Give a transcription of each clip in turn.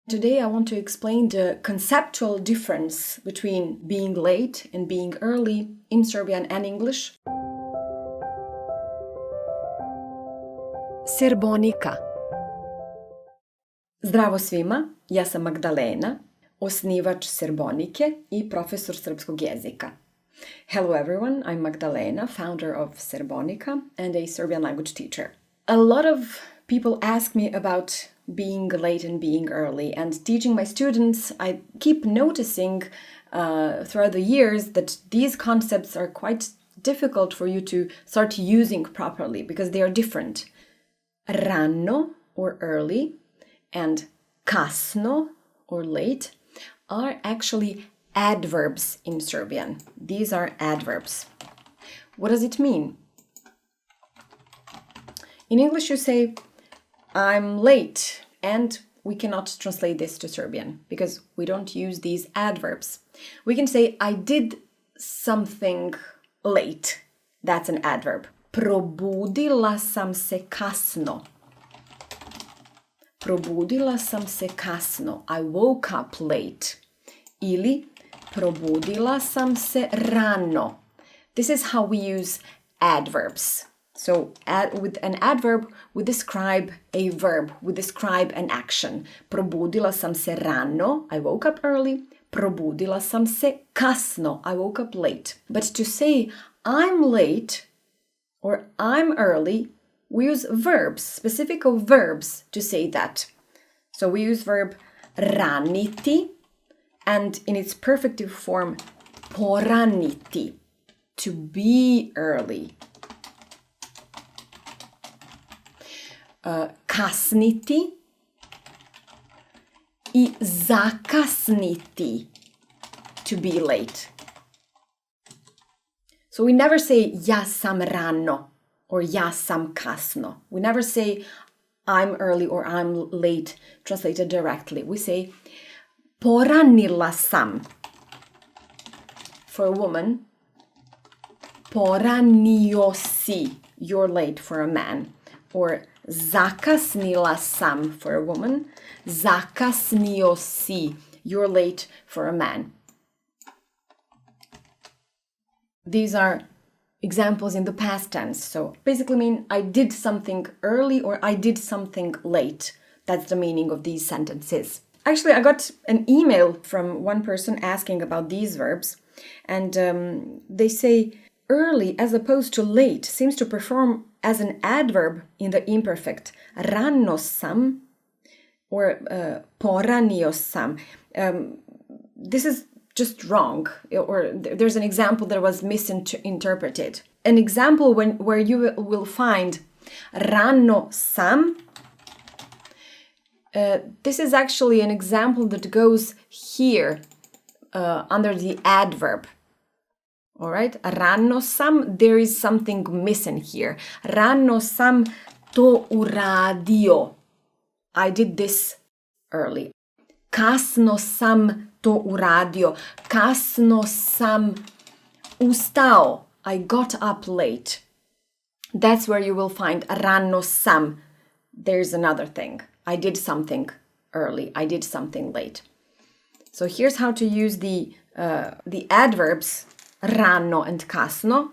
Today I want to explain the conceptual difference between being late and being early in Serbian and English. Serbonika. Zdravo svima, ja sam Magdalena, osnivač Serbonike I profesor srpskog jezika. Hello everyone, I'm Magdalena, founder of Serbonika and a Serbian language teacher. A lot of people ask me about being late and being early, and teaching my students, I keep noticing throughout the years that these concepts are quite difficult for you to start using properly because they are different. Rano or early and kasno or late are actually adverbs in Serbian. These are adverbs. What does it mean? In English you say, I'm late, and we cannot translate this to Serbian because we don't use these adverbs. We can say, I did something late. That's an adverb. Probudila sam se kasno. Probudila sam se kasno. I woke up late. Ili probudila sam se rano. This is how we use adverbs. So with an adverb, we describe a verb, we describe an action. Probudila sam se rano, I woke up early. Probudila sam se kasno, I woke up late. But to say I'm late or I'm early, we use verbs, specific verbs to say that. So we use verb raniti and in its perfective form, poraniti, to be early. Kasniti I zakasniti, to be late. So we never say ja sam rano or ja sam kasno. We never say I'm early or I'm late translated directly. We say poranila sam for a woman. Poranio si, you're late for a man. Or zakasnila sam for a woman. Zakasnio si, you're late for a man. These are examples in the past tense. So basically mean I did something early or I did something late. That's the meaning of these sentences. Actually, I got an email from one person asking about these verbs. And they say early as opposed to late seems to perform as an adverb in the imperfect. Rano sam or poranio sam. This is just wrong, or there's an example that was misinterpreted. An example where you will find rano sam. This is actually an example that goes here under the adverb. All right, rano sam, there is something missing here. Rano sam to uradio. I did this early. Kasno sam to uradio. Kasno sam ustao. I got up late. That's where you will find rano sam. There's another thing. I did something early. I did something late. So here's how to use the adverbs rano and kasno,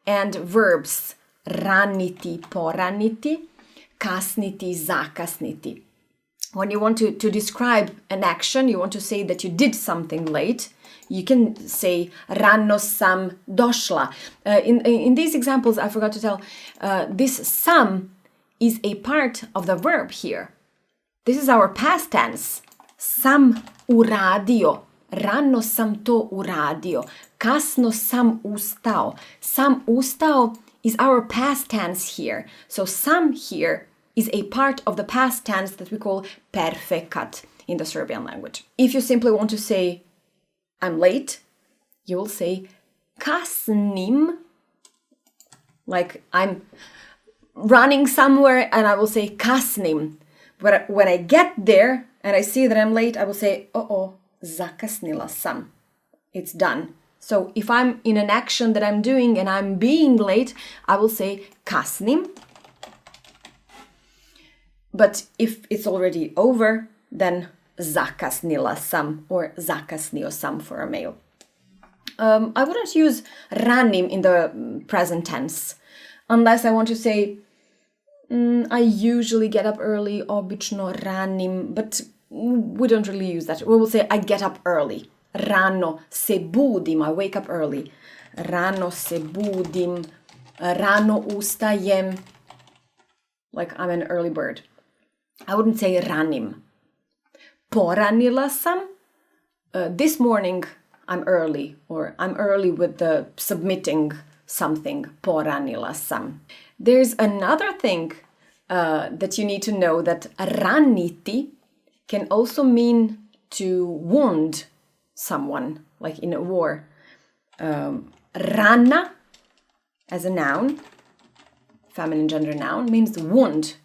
and verbs raniti, poraniti, kasniti, zakasniti. When you want to describe an action, you want to say that you did something late, you can say rano sam došla. In these examples, I forgot to tell, this sam is a part of the verb here. This is our past tense. Sam uradio. Rano sam to uradio. Kasno sam ustao. Sam ustao is our past tense here. So sam here is a part of the past tense that we call perfekat in the Serbian language. If you simply want to say I'm late, you will say kasnim. Like I'm running somewhere and I will say kasnim. But when I get there and I see that I'm late, I will say zakasnila sam. It's done. So if I'm in an action that I'm doing and I'm being late, I will say kasnim. But if it's already over, then zakasnila sam or zakasnio sam for a male. I wouldn't use ranim in the present tense unless I want to say I usually get up early, obično ranim, but we don't really use that. We will say I get up early. Rano se budim, I wake up early. Rano se budim, rano ustajem, like I'm an early bird. I wouldn't say ranim. Poranila sam, this morning I'm early, or I'm early with the submitting something. Poranila sam. There's another thing that you need to know, that raniti can also mean to wound someone, like in a war. Rana, as a noun, feminine gender noun, means wound.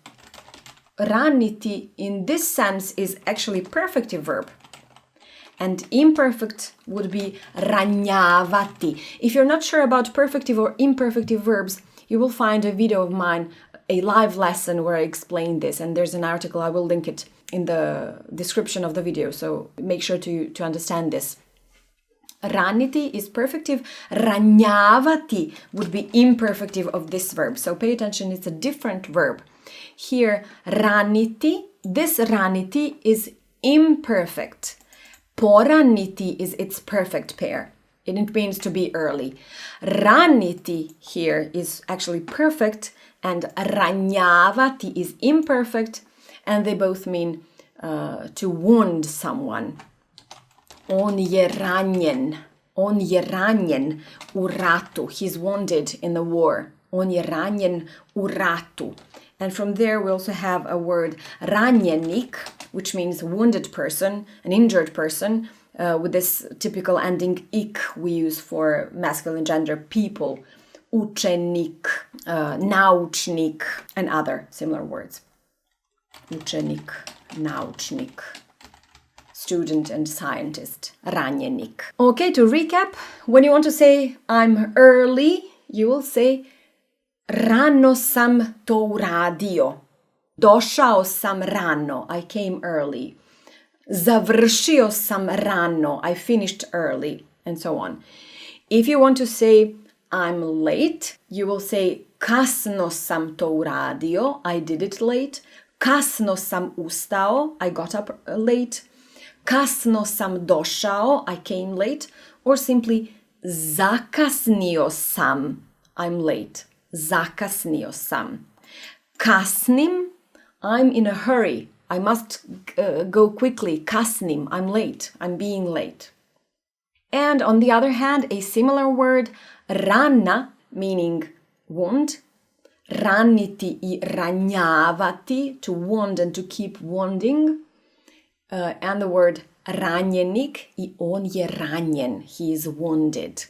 Raniti in this sense is actually perfective verb. And imperfect would be ranjavati. If you're not sure about perfective or imperfective verbs, you will find a video of mine, a live lesson where I explain this. And there's an article, I will link it in the description of the video. So make sure to understand this. Raniti is perfective. Ranjavati would be imperfective of this verb. So pay attention, it's a different verb. Here, raniti, this raniti is imperfect. Poraniti is its perfect pair. It means to be early. Raniti here is actually perfect, and ranjavati is imperfect, and they both mean to wound someone. On je ranjen u ratu. He's wounded in the war. On je ranjen u ratu. And from there we also have a word ranjenik, which means wounded person, an injured person, with this typical ending ik we use for masculine gender people. Učenik, naučnik, and other similar words. Učenik, naučnik, student and scientist, ranjenik. Okay, to recap, when you want to say I'm early, you will say rano sam to uradio. Došao sam rano, I came early. Završio sam rano, I finished early, and so on. If you want to say I'm late, you will say kasno sam to uradio, I did it late. Kasno sam ustao, I got up late. Kasno sam došao, I came late. Or simply zakasnio sam, I'm late. Zakasnio sam. Kasnim, I'm in a hurry. I must go quickly. Kasnim, I'm late. I'm being late. And on the other hand, a similar word, rana, meaning wound. Raniti I ranjavati, to wound and to keep wounding. And the word ranjenik, I on je ranjen, he is wounded.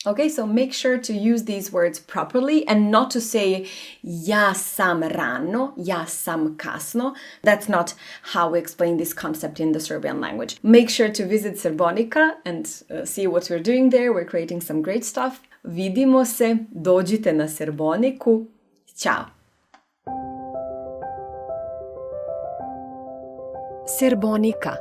Okay, so make sure to use these words properly and not to say ja sam rano, ja sam kasno. That's not how we explain this concept in the Serbian language. Make sure to visit Serbonica and see what we're doing there. We're creating some great stuff. Vidimo se, dođite na Serboniku. Ćao! Serbonica.